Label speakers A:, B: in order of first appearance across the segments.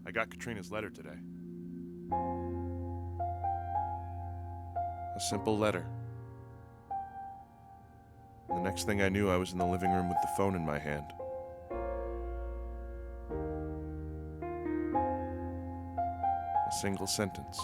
A: I got Katrina's letter today. A simple letter. The next thing I knew, I was in the living room with the phone in my hand. A single sentence.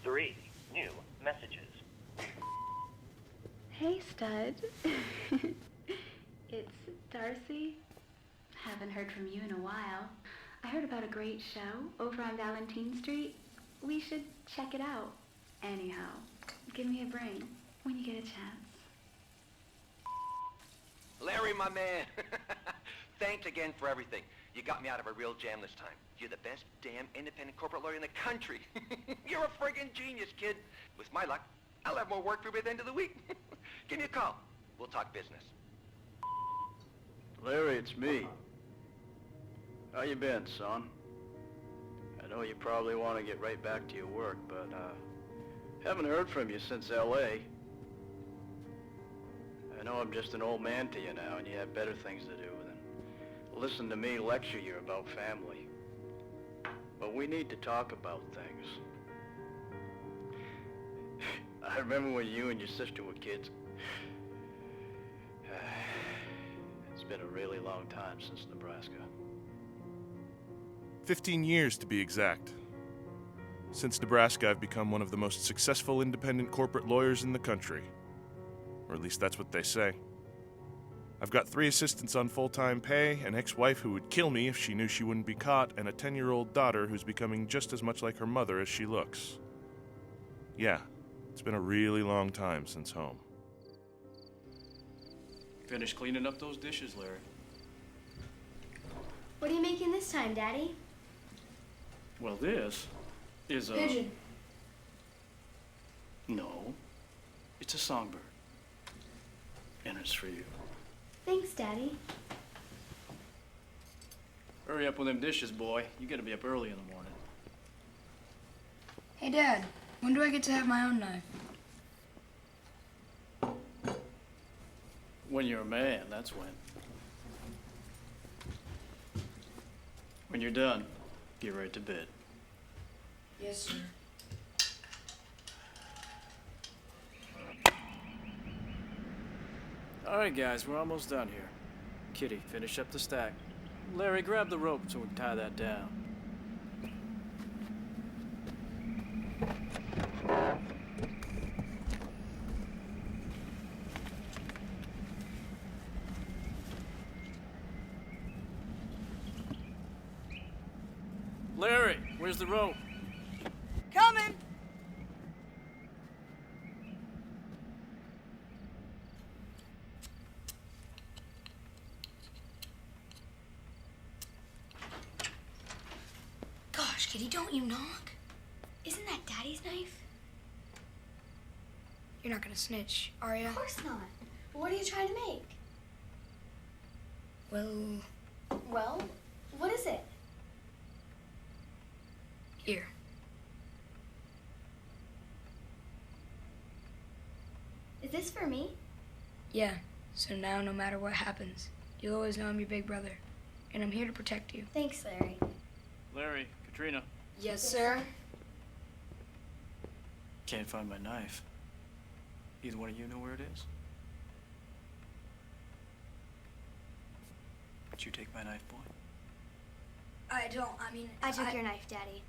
B: Three new messages.
C: Hey, stud. It's Darcy. Haven't heard from you in a while. I heard about a great show over on Valentine Street. We should check it out. Anyhow, give me a ring when you get a chance.
B: Larry, my man. Thanks again for everything. You got me out of a real jam this time. You're the best damn independent corporate lawyer in the country. You're a friggin' genius, kid. With my luck, I'll have more work for you by the end of the week. Give me a call. We'll talk business.
D: Larry, it's me. How you been, son? I know you probably want to get right back to your work, but, haven't heard from you since L.A. I know I'm just an old man to you now, and you have better things to do than listen to me lecture you about family. But we need to talk about things. I remember when you and your sister were kids. It's been a really long time since Nebraska.
A: 15 years to be exact. Since Nebraska, I've become one of the most successful independent corporate lawyers in the country. Or at least that's what they say. I've got 3 assistants on full-time pay, an ex-wife who would kill me if she knew she wouldn't be caught, and a 10-year-old daughter who's becoming just as much like her mother as she looks. Yeah, it's been a really long time since home.
E: Finished cleaning up those dishes, Larry.
F: What are you making this time, Daddy?
E: Well, this is a...
F: Pigeon.
E: No, it's a songbird. And it's for you.
F: Thanks, Daddy.
E: Hurry up with them dishes, boy. You gotta be up early in the morning.
G: Hey, Dad, when do I get to have my own knife?
E: When you're a man, that's when. When you're done, get right to bed.
G: Yes, sir.
E: All right, guys, we're almost done here. Kitty, finish up the stack. Larry, grab the rope so we can tie that down. Larry, where's the rope?
G: Coming! Gosh, Kitty, don't you knock?
F: Isn't that Daddy's knife?
G: You're not gonna snitch, are ya?
F: Of course not. But what are you trying to make?
G: Well,
F: Well, what is it?
G: here.
F: Is this for me?
G: Yeah, so now no matter what happens, you'll always know I'm your big brother, and I'm here to protect you.
F: Thanks, Larry.
E: Larry, Katrina,
G: Yes, sir.
E: can't find my knife. Either one of you know where it is? Did you take my knife, boy?
G: I don't. I mean,
F: I took your knife, Daddy.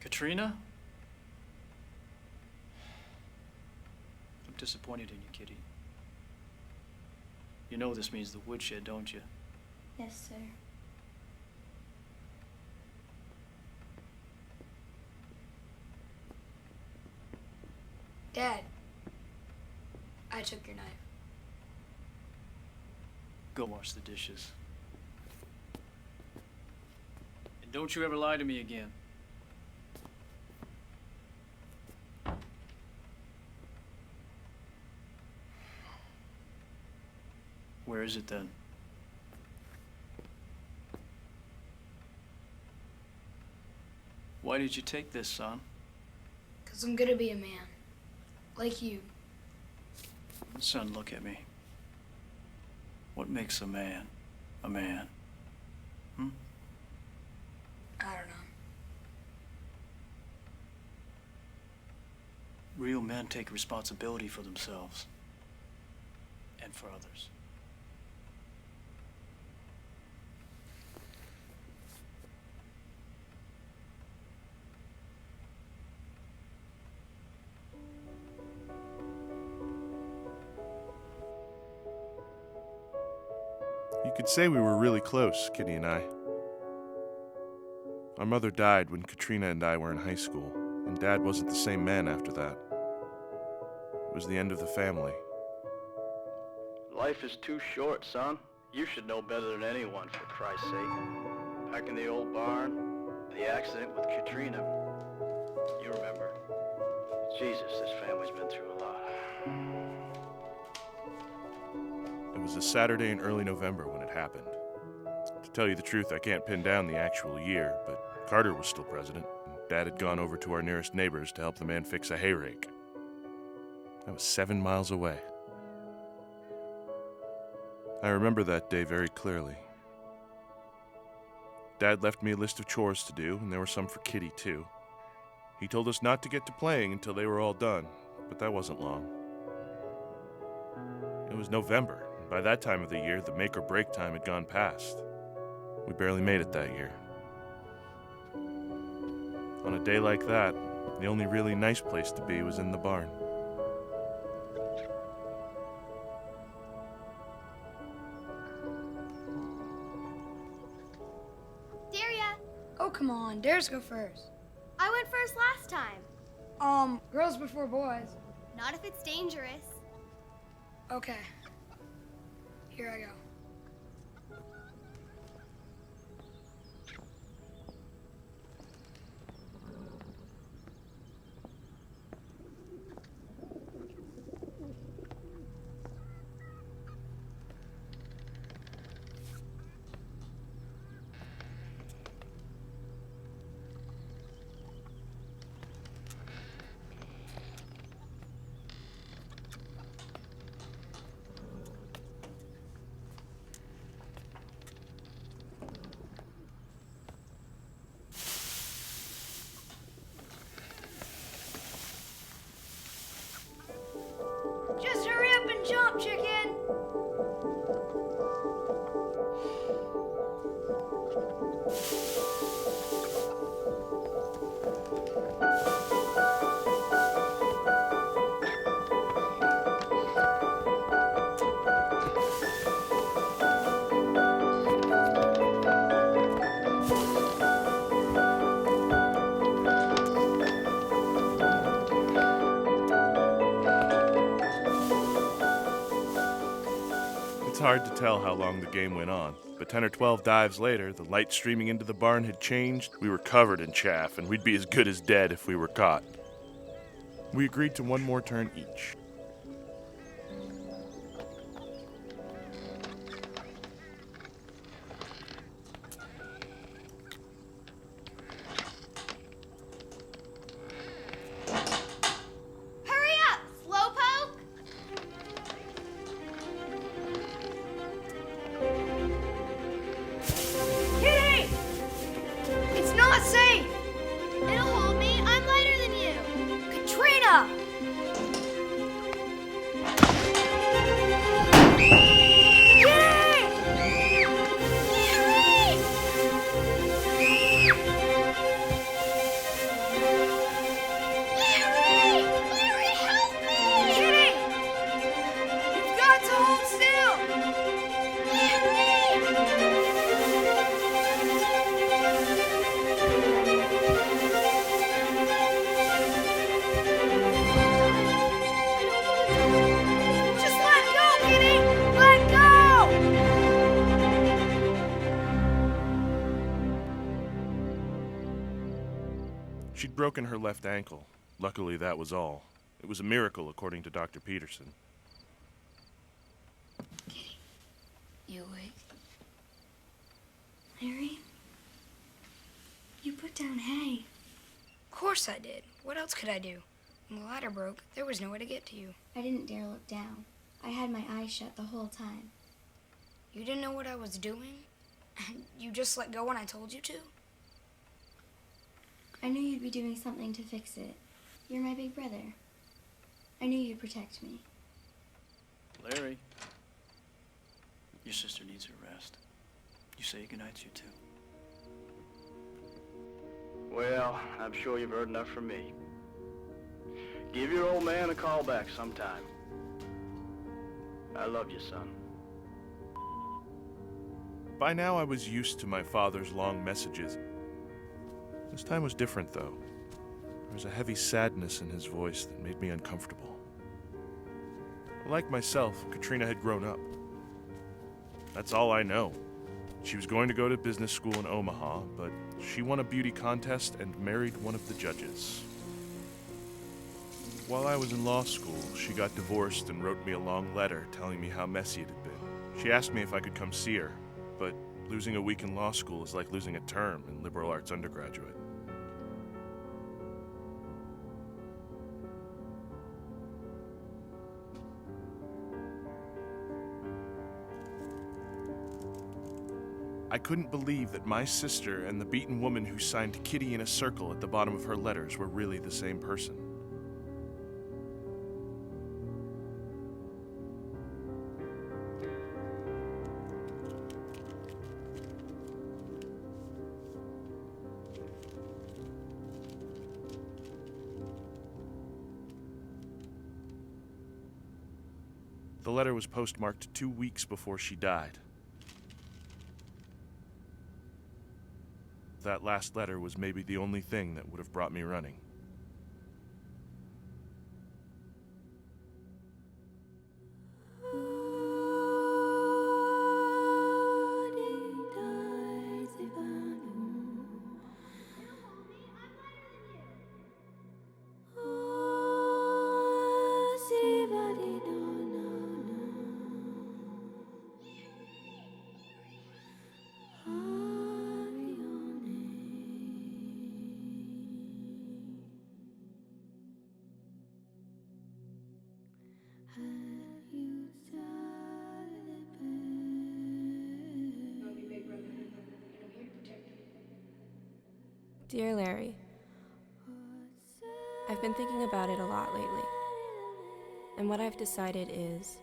E: Katrina? I'm disappointed in you, Kitty. You know this means the woodshed, don't you?
F: Yes, sir.
G: Dad, I took your knife.
E: Go wash the dishes. And don't you ever lie to me again. Where is it then? Why did you take this, son?
G: 'Cause I'm gonna be a man. Like you.
E: Son, look at me. What makes a man a man?
G: I don't know.
E: Real men take responsibility for themselves and for others.
A: You could say we were really close, Kitty and I. Our mother died when Katrina and I were in high school, and Dad wasn't the same man after that. It was the end of the family.
D: Life is too short, son. You should know better than anyone, for Christ's sake. Back in the old barn, the accident with Katrina. You remember. Jesus, this family's been through a lot.
A: It was a Saturday in early November when it happened. To tell you the truth, I can't pin down the actual year, but Carter was still president, and Dad had gone over to our nearest neighbors to help the man fix a hay rake. That was 7 miles away. I remember that day very clearly. Dad left me a list of chores to do, and there were some for Kitty, too. He told us not to get to playing until they were all done, but that wasn't long. It was November, and by that time of the year, the make or break time had gone past. We barely made it that year. On a day like that, the only really nice place to be was in the barn.
F: Daria,
G: Oh, come on. Dares go first.
F: I went first last time.
G: Girls before boys.
F: Not if it's dangerous.
G: Okay. Here I go. Just hurry up and jump, chicken!
A: It's hard to tell how long the game went on, but 10 or 12 dives later, the light streaming into the barn had changed, we were covered in chaff, and we'd be as good as dead if we were caught. We agreed to one more turn each.
F: Hurry up, slowpoke!
G: Kitty! It's not safe!
F: It'll hold me. I'm lighter than you.
G: Katrina!
A: She'd broken her left ankle. Luckily, that was all. It was a miracle, according to Dr. Peterson.
G: Kitty, you awake? Larry? You put down hay. Of course I did. What else could I do? When the ladder broke, there was no way to get to you.
H: I didn't dare look down. I had my eyes shut the whole time.
G: You didn't know what I was doing? You just let go when I told you to?
H: I knew you'd be doing something to fix it. You're my big brother. I knew you'd protect me.
E: Larry, your sister needs her rest. You say goodnight to you too.
D: Well, I'm sure you've heard enough from me. Give your old man a call back sometime. I love you, son.
A: By now, I was used to my father's long messages. This time was different, though. There was a heavy sadness in his voice that made me uncomfortable. Like myself, Katrina had grown up. That's all I know. She was going to go to business school in Omaha, but she won a beauty contest and married one of the judges. While I was in law school, she got divorced and wrote me a long letter telling me how messy it had been. She asked me if I could come see her, but losing a week in law school is like losing a term in liberal arts undergraduate. I couldn't believe that my sister and the beaten woman who signed Kitty in a circle at the bottom of her letters were really the same person. The letter was postmarked 2 weeks before she died. That last letter was maybe the only thing that would have brought me running.
I: Dear Larry, I've been thinking about it a lot lately, and what I've decided is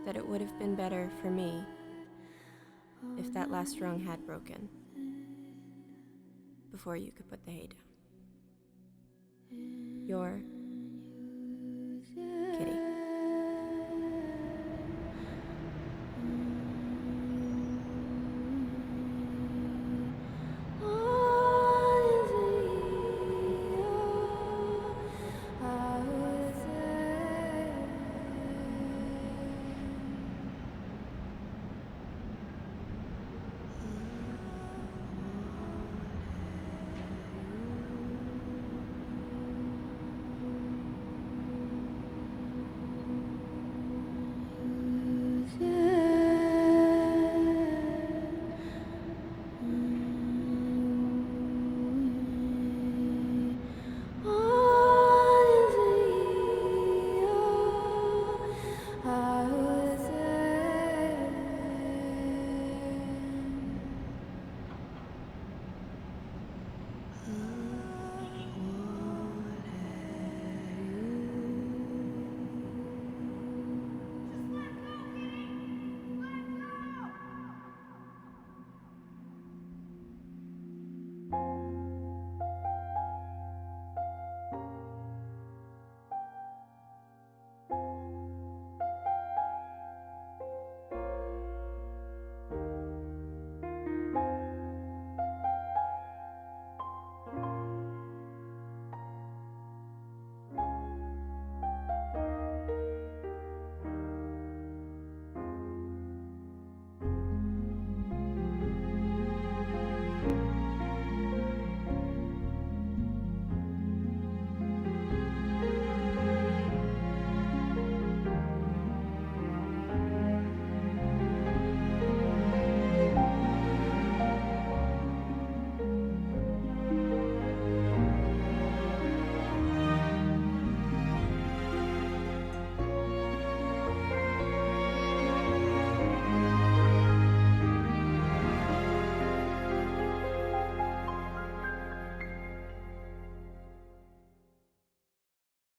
I: that it would have been better for me if that last rung had broken before you could put the hay down. Your